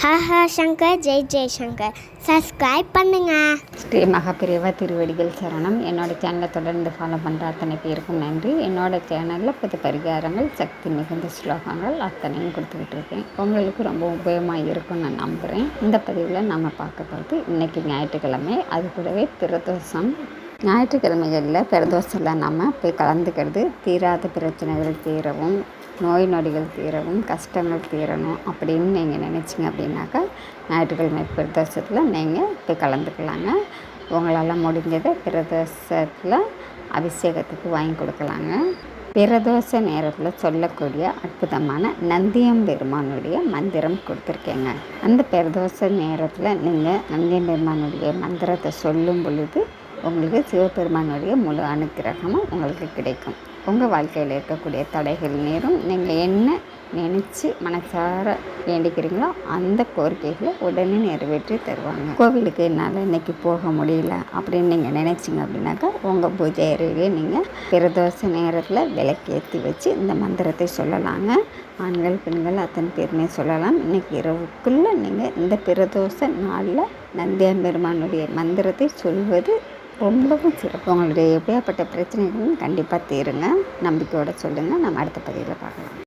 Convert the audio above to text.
Haha Shankar Jai Shankar subscribe பண்ணுங்க. ஸ்ரீ மகாபிரிவா திருவடிகள் சரணம். என்னோட சேனலை தொடர்ந்து ஃபாலோ பண்ணுற அத்தனை பேருக்கும் நன்றி. என்னோட சேனலில் புது பரிகாரங்கள், சக்தி மிகுந்த ஸ்லோகங்கள் அத்தனையும் கொடுத்துக்கிட்டு இருக்கேன். உங்களுக்கு ரொம்ப உபயோகமாக இருக்கும்னு நான் நம்புகிறேன். இந்த பதிவில் நம்ம பார்க்க போகிறது இன்றைக்கி ஞாயிற்றுக்கிழமை, அது கூடவே பிரதோஷம். ஞாயிற்றுக்கிழமைகளில் பிரதோஷத்தில் நம்ம போய் கலந்துக்கிறது தீராத பிரச்சனைகள் தீரவும், நோய் நொடிகள் தீரவும், கஷ்டங்கள் தீரணும் அப்படின்னு நீங்கள் நினச்சிங்க அப்படின்னாக்கா ஞாயிற்றுக்கிழமை பிரதோஷத்தில் நீங்கள் போய் கலந்துக்கலாங்க. உங்களால் முடிஞ்சதை பிரதோஷத்தில் அபிஷேகத்துக்கு வாங்கி கொடுக்கலாங்க. பிரதோஷ நேரத்தில் சொல்லக்கூடிய அற்புதமான நந்தியம்பெருமானுடைய மந்திரம் கொடுத்துருக்கேங்க. அந்த பிரதோஷ நேரத்தில் நீங்கள் நந்தியம்பெருமானுடைய மந்திரத்தை சொல்லும் பொழுது உங்களுக்கு சிவபெருமானுடைய முழு அனுக்கிரகமும் உங்களுக்கு கிடைக்கும். உங்கள் வாழ்க்கையில் இருக்கக்கூடிய தடைகள் நேரும். நீங்கள் என்ன நினச்சி மனசார வேண்டிக்கிறீங்களோ அந்த கோரிக்கைகளை உடனே நிறைவேற்றி தருவாங்க. கோவிலுக்கு என்னால் இன்றைக்கி போக முடியல அப்படின்னு நீங்கள் நினச்சிங்க அப்படின்னாக்கா உங்கள் பூஜை அறையிலே நீங்கள் பிரதோஷ நேரத்தில் விளக்கேற்றி வச்சு இந்த மந்திரத்தை சொல்லலாங்க. ஆண்கள் பெண்கள் அத்தனை பேருமே சொல்லலாம். இன்றைக்கி இரவுக்குள்ளே நீங்கள் இந்த பிரதோஷ நாளில் நந்தியம்பெருமானுடைய மந்திரத்தை சொல்வது ரொம்பவும் சிறப்பு. உங்களுடைய எப்படியாப்பட்ட பிரச்சனைகளும் கண்டிப்பாக தீருங்க. நம்பிக்கையோடு சொல்லுங்கள். நம்ம அடுத்த பதிவில் பார்க்கலாம்.